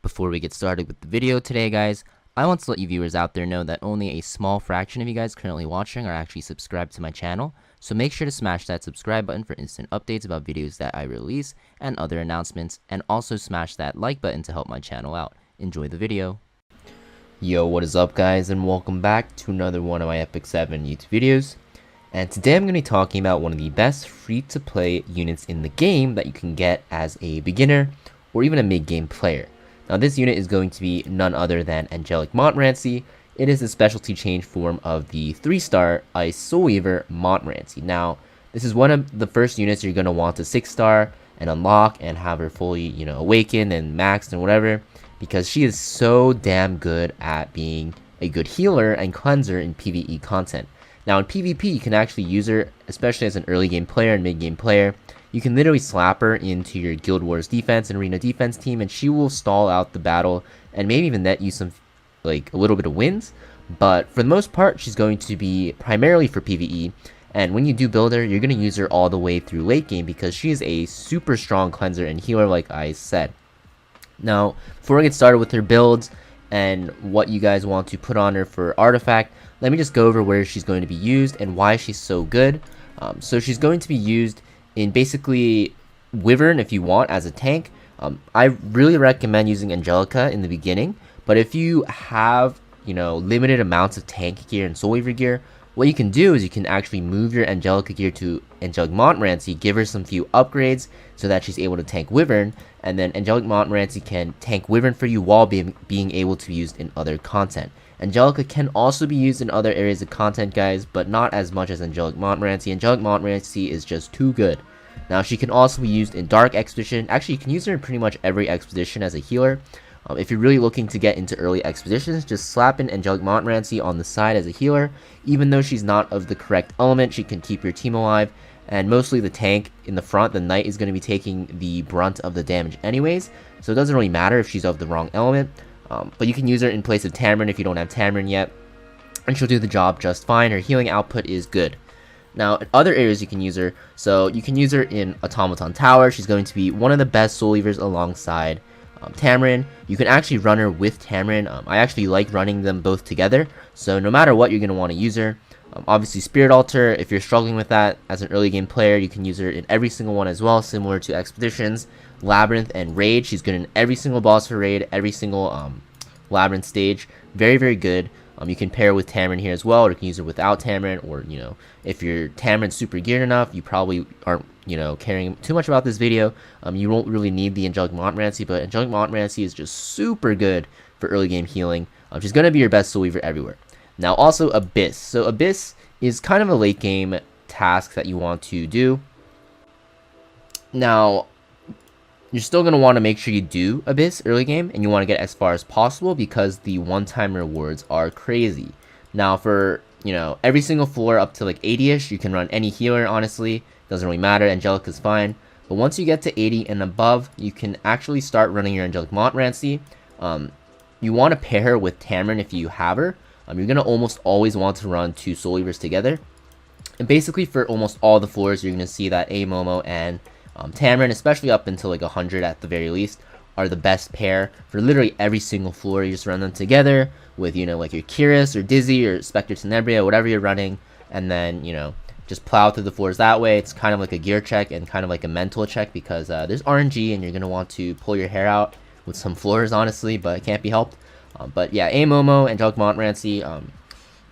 Before we get started with the video today, guys, I want to let you viewers out there know that only a small fraction of you guys currently watching are actually subscribed to my channel, so make sure to smash that subscribe button for instant updates about videos that I release and other announcements, and also smash that like button to help my channel out. Enjoy the video. Yo, what is up guys, and welcome back to another one of my Epic 7 YouTube videos. And today I'm going to be talking about one of the best free-to-play units in the game that you can get as a beginner or even a mid-game player. Now this unit is going to be none other than Angelic Montmorancy. It is a specialty change form of the 3-star Ice Soul Weaver Montmorancy. Now this is one of the first units you're going to want to 6-star and unlock and have her fully, awakened and maxed and whatever, because she is so damn good at being a good healer and cleanser in PvE content. Now in PvP you can actually use her, especially as an early game player and mid game player. You can literally slap her into your Guild Wars defense and arena defense team, and she will stall out the battle and maybe even net you some, a little bit of wins. But for the most part, she's going to be primarily for PvE. And when you do build her, you're going to use her all the way through late game because she is a super strong cleanser and healer, like I said. Now, before I get started with her builds and what you guys want to put on her for artifact, let me just go over where she's going to be used and why she's so good. So she's going to be used in basically Wyvern if you want as a tank. I really recommend using Angelica in the beginning, but if you have limited amounts of tank gear and Soul Weaver gear, what you can do is you can actually move your Angelica gear to Angelic Montmorancy, give her some few upgrades so that she's able to tank Wyvern, and then Angelic Montmorancy can tank Wyvern for you while being able to be used in other content. Angelica can also be used in other areas of content, guys, but not as much as Angelic Montmorancy. Angelic Montmorancy is just too good. Now, she can also be used in Dark Expedition. Actually, you can use her in pretty much every expedition as a healer. If you're really looking to get into early expeditions, just slap in Angelic Montmorancy on the side as a healer. Even though she's not of the correct element, she can keep your team alive. And mostly the tank in the front, the knight, is going to be taking the brunt of the damage anyways. So it doesn't really matter if she's of the wrong element. But you can use her in place of Tamarin if you don't have Tamarin yet, and she'll do the job just fine. Her healing output is good. Now, in other areas you can use her, so you can use her in Automaton Tower. She's going to be one of the best Soul Weavers alongside Tamarin. You can actually run her with Tamarin. I actually like running them both together, so no matter what, you're going to want to use her. Obviously, Spirit Altar, if you're struggling with that as an early game player, you can use her in every single one as well, similar to Expeditions. Labyrinth and Raid, she's good in every single boss for Raid, every single Labyrinth stage. Very, very good. You can pair with Tamarin here as well, or you can use her without Tamarin, or, if your Tamarin's super geared enough, you probably aren't, caring too much about this video. You won't really need the Angelic Montmorancy, but Angelic Montmorancy is just super good for early game healing. She's going to be your best Soul Weaver everywhere. Now, also Abyss. So Abyss is kind of a late game task that you want to do. Now, you're still going to want to make sure you do Abyss early game, and you want to get as far as possible because the one-time rewards are crazy. Now for, every single floor up to like 80-ish, you can run any healer, honestly. Doesn't really matter, Angelica's fine. But once you get to 80 and above, you can actually start running your Angelic Montmorancy. You want to pair her with Tamarin if you have her. You're going to almost always want to run 2 Soul Weavers together. And basically for almost all the floors, you're going to see that Momo and Tamarin, especially up until like 100 at the very least, are the best pair for literally every single floor. You just run them together with, like your Curious or Dizzy or Spectre Tenebria, whatever you're running, and then, just plow through the floors that way. It's kind of like a gear check and kind of like a mental check because there's RNG and you're going to want to pull your hair out with some floors, honestly, but it can't be helped. But yeah, Momo, Angelic Montmorancy,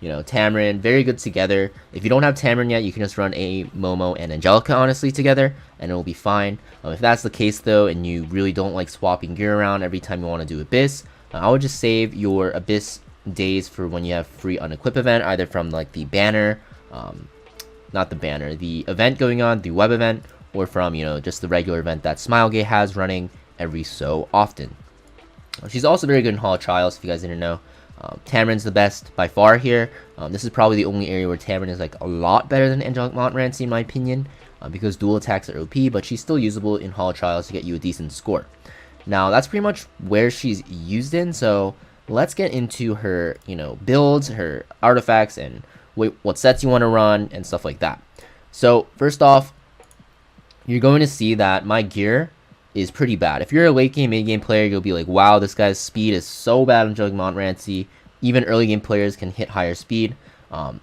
Tamarin, very good together. If you don't have Tamarin yet, you can just run Momo and Angelica, honestly, together, and it will be fine. If that's the case, though, and you really don't like swapping gear around every time you want to do Abyss, I would just save your Abyss days for when you have free unequip event, either from like the banner, not the banner, the event going on, the web event, or from, just the regular event that Smilegate has running every so often. She's also very good in Hall of Trials, if you guys didn't know. Tamarin's the best by far here. This is probably the only area where Tamarin is like a lot better than Angelic Montmorancy in my opinion, because dual attacks are OP, but she's still usable in Hall of Trials to get you a decent score. Now that's pretty much where she's used in, so let's get into her, builds, her artifacts, and what sets you want to run and stuff like that. So first off, you're going to see that my gear is pretty bad. If you're a late game, mid game player, you'll be like, wow, this guy's speed is so bad on Angelic Montmorancy. Even early game players can hit higher speed. And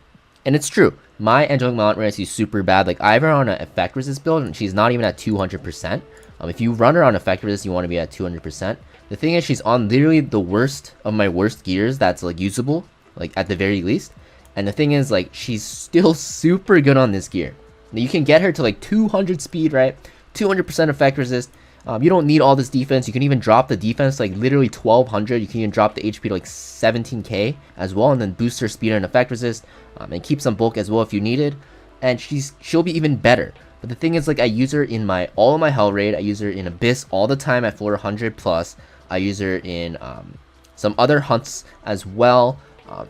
it's true. My Angelic Montmorancy is super bad. Like, I have her on an effect resist build, and she's not even at 200%. If you run her on effect resist, you want to be at 200%. The thing is, she's on literally the worst of my worst gears that's, like, usable, like, at the very least. And the thing is, like, she's still super good on this gear. Now, you can get her to, like, 200 speed, right? 200% effect resist. You don't need all this defense. You can even drop the defense like literally 1200. You can even drop the HP to like 17k as well, and then boost her speed and effect resist, and keep some bulk as well if you needed. And she'll be even better. But the thing is, like, I use her in all of my Hell Raid. I use her in Abyss all the time at 400 plus. I use her in some other hunts as well,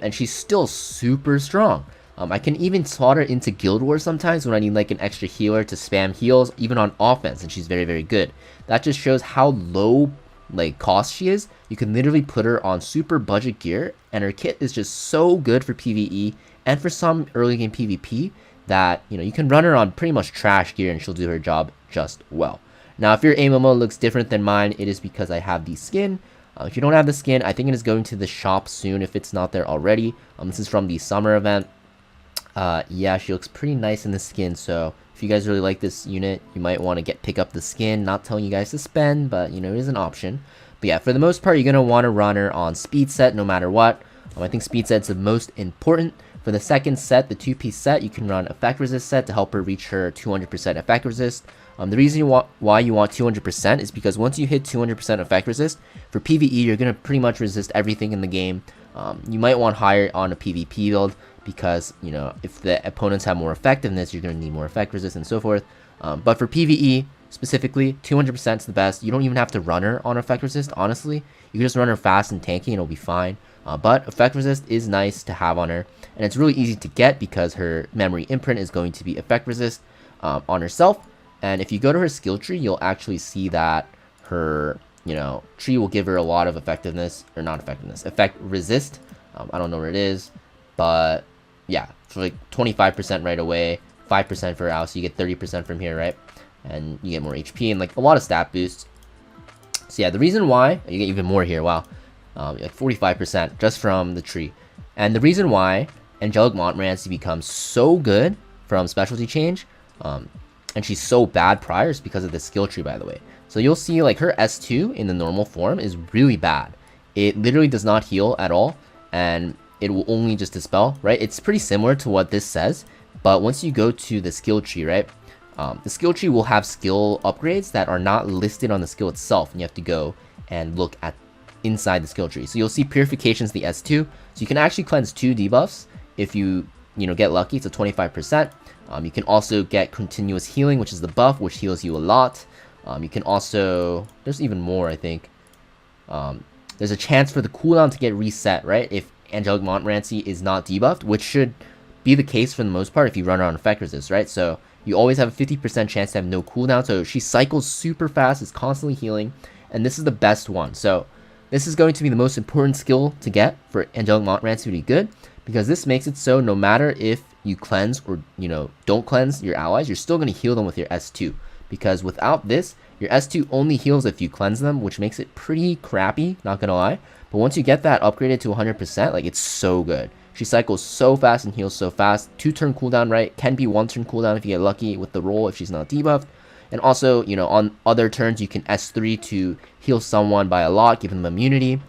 and she's still super strong. I can even slot her into Guild Wars sometimes when I need like an extra healer to spam heals, even on offense, and she's very, very good. That just shows how low like cost she is. You can literally put her on super budget gear, and her kit is just so good for PvE and for some early game PvP that, you know, you can run her on pretty much trash gear and she'll do her job just well. Now, if your Momo looks different than mine, it is because I have the skin. If you don't have the skin, I think it is going to the shop soon if it's not there already. This is from the summer event. Yeah, she looks pretty nice in the skin, so if you guys really like this unit, you might want to pick up the skin. Not telling you guys to spend, but, you know, it is an option. But yeah, for the most part, you're going to want to run her on speed set no matter what. I think speed set's the most important. For the second set, the 2-piece set, you can run effect resist set to help her reach her 200% effect resist. The reason why you want 200% is because once you hit 200% effect resist, for PvE, you're going to pretty much resist everything in the game. You might want higher on a PvP build because, you know, if the opponents have more effectiveness, you're going to need more effect resist and so forth. But for PvE, specifically, 200% is the best. You don't even have to run her on effect resist, honestly. You can just run her fast and tanky and it'll be fine. But effect resist is nice to have on her, and it's really easy to get because her memory imprint is going to be effect resist on herself. And if you go to her skill tree, you'll actually see that her, you know, tree will give her a lot of effectiveness, or not effectiveness, effect resist. I don't know where it is, but yeah, for like 25% right away, 5% for out, so you get 30% from here, right? And you get more HP and like a lot of stat boosts. So yeah, the reason why you get even more here, wow. Like 45% just from the tree. And the reason why Angelic Montmorancy becomes so good from specialty change, and she's so bad prior, is because of the skill tree, by the way. So you'll see like her S2 in the normal form is really bad. It literally does not heal at all, and it will only just dispel, right? It's pretty similar to what this says, but once you go to the skill tree, right? The skill tree will have skill upgrades that are not listed on the skill itself, and you have to go and look at inside the skill tree. So you'll see Purification's the S2, so you can actually cleanse 2 debuffs if you get lucky. It's a 25%. You can also get Continuous Healing, which is the buff, which heals you a lot. You can also, there's even more, I think. There's a chance for the cooldown to get reset, right? If Angelic Montmorancy is not debuffed, which should be the case for the most part if you run her on effect resist, right? So you always have a 50% chance to have no cooldown. So she cycles super fast, is constantly healing, and this is the best one. So this is going to be the most important skill to get for Angelic Montmorancy to be good, because this makes it so no matter if you cleanse or, you know, don't cleanse your allies, you're still going to heal them with your S2. Because without this, your S2 only heals if you cleanse them, which makes it pretty crappy, not going to lie. But once you get that upgraded to 100%, like, it's so good. She cycles so fast and heals so fast. 2-turn cooldown, right? Can be 1-turn cooldown if you get lucky with the roll if she's not debuffed. And also, you know, on other turns, you can S3 to heal someone by a lot, give them immunity,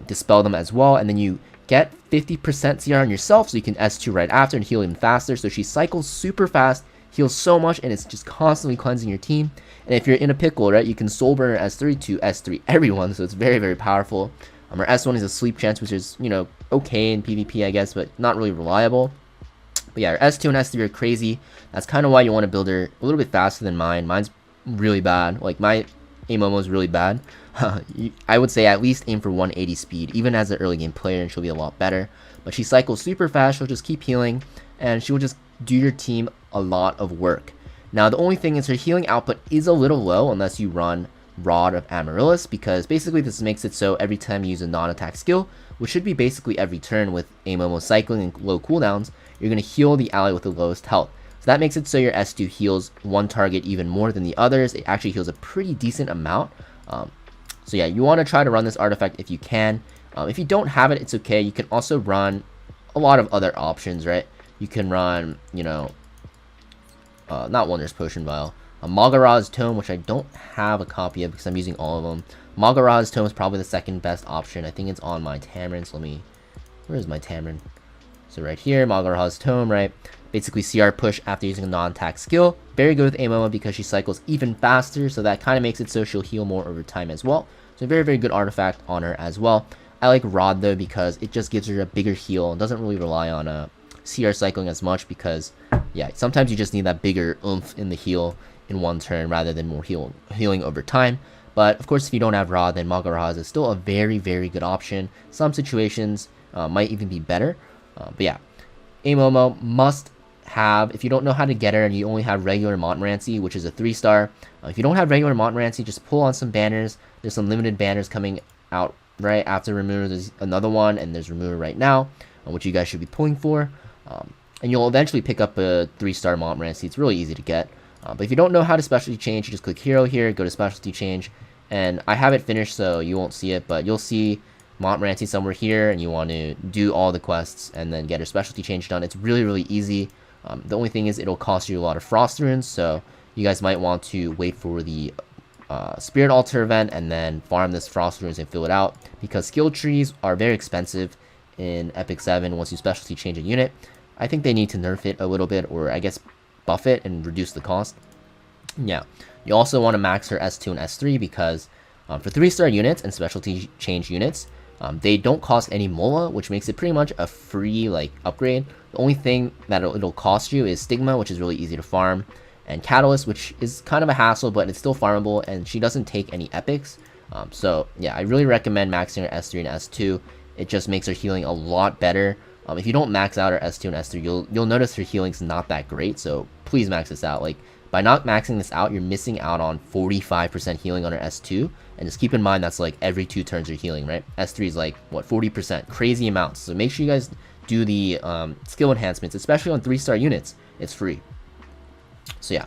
dispel them as well. And then you get 50% CR on yourself, so you can S2 right after and heal even faster. So she cycles super fast, heals so much, and it's just constantly cleansing your team. And if you're in a pickle, right, you can soul burn her S3 to S3 everyone, so it's very, very powerful. Her S1 is a sleep chance, which is, you know, okay in PvP, I guess, but not really reliable. But yeah, her S2 and S3 are crazy. That's kind of why you want to build her a little bit faster than mine. Mine's really bad. Like, my Momo is really bad. I would say at least aim for 180 speed, even as an early game player, and she'll be a lot better. But she cycles super fast, she'll just keep healing, and she will just do your team a lot of work. Now, the only thing is her healing output is a little low unless you run Rod of Amaryllis, because basically this makes it so every time you use a non-attack skill, which should be basically every turn with Momo cycling and low cooldowns, you're going to heal the ally with the lowest health. So that makes it so your S2 heals one target even more than the others. It actually heals a pretty decent amount. So yeah, you want to try to run this artifact if you can. If you don't have it, it's okay. You can also run a lot of other options, right? You can run, you know, not Wondrous Potion Vial, Magara's Tome, which I don't have a copy of because I'm using all of them. Magara's Tome is probably the second best option. I think it's on my Tamarin, so where is my Tamarin? So right here, Magara's Tome, right? Basically CR push after using a non-attack skill. Very good with Momo because she cycles even faster, so that kind of makes it so she'll heal more over time as well. So very, very good artifact on her as well. I like Rod though because it just gives her a bigger heal and doesn't really rely on CR cycling as much because, yeah, sometimes you just need that bigger oomph in the heal in one turn rather than more healing over time. But of course, if you don't have Rod, then Magaraz is still a very, very good option. Some situations might even be better. But yeah, Momo must have, if you don't know how to get her and you only have regular Montmorancy, which is a 3-star, if you don't have regular Montmorancy, just pull on some banners. There's some limited banners coming out right after Remover. There's another one, and there's Remover right now, which you guys should be pulling for. And you'll eventually pick up a 3-star Montmorancy. It's really easy to get. But if you don't know how to specialty change, you just click Hero here, go to specialty change, and I have it finished, so you won't see it, but you'll see Montmorancy somewhere here, and you want to do all the quests and then get her specialty change done. It's really, really easy. The only thing is it'll cost you a lot of Frost Runes, so you guys might want to wait for the Spirit Altar event and then farm this Frost Runes and fill it out, because skill trees are very expensive in Epic 7 once you specialty change a unit. I think they need to nerf it a little bit, or I guess buff it and reduce the cost. Yeah, you also want to max her S2 and S3 because for 3-star units and specialty change units, they don't cost any Mola, which makes it pretty much a free upgrade. The only thing that it'll cost you is Stigma, which is really easy to farm, and Catalyst, which is kind of a hassle, but it's still farmable, and she doesn't take any epics. So yeah, I really recommend maxing her S3 and S2. It just makes her healing a lot better. If you don't max out her S2 and S3, you'll notice her healing's not that great, so please max this out. By not maxing this out, you're missing out on 45% healing on her S2, and just keep in mind that's every 2 turns you're healing, right? S3 is what, 40%, crazy amounts. So make sure you guys do the skill enhancements, especially on 3-star units. It's free. So yeah,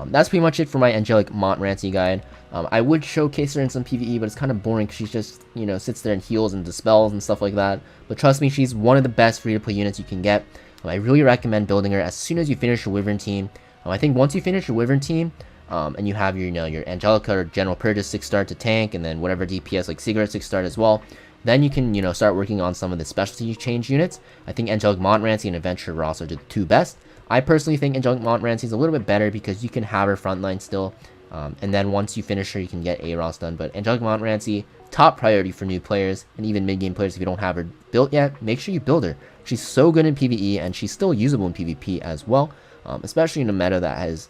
that's pretty much it for my Angelic Montmorancy guide. I would showcase her in some PvE, but it's kind of boring because she's just, sits there and heals and dispels and stuff like that. But trust me, she's one of the best free-to-play units you can get. I really recommend building her as soon as you finish your Wyvern team. I think once you finish your Wyvern team, and you have your, your Angelica or General Purge 6-star to tank, and then whatever DPS like Cigarette 6-star as well, then you can, start working on some of the specialty change units. I think Angelic Montmorancy and Adventurer Ras are the 2 best. I personally think Angelic Montmorancy is a little bit better because you can have her frontline still, and then once you finish her, you can get Ras done. But Angelic Montmorancy, top priority for new players, and even mid-game players if you don't have her built yet, make sure you build her. She's so good in PvE, and she's still usable in PvP as well, especially in a meta that has,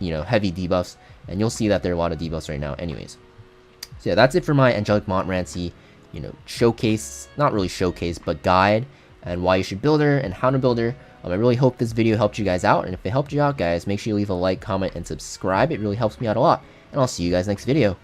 heavy debuffs, and you'll see that there are a lot of debuffs right now anyways. So yeah, that's it for my Angelic Montmorancy, showcase, not really showcase, but guide, and why you should build her, and how to build her. I really hope this video helped you guys out, and if it helped you out, guys, make sure you leave a like, comment, and subscribe. It really helps me out a lot, and I'll see you guys next video.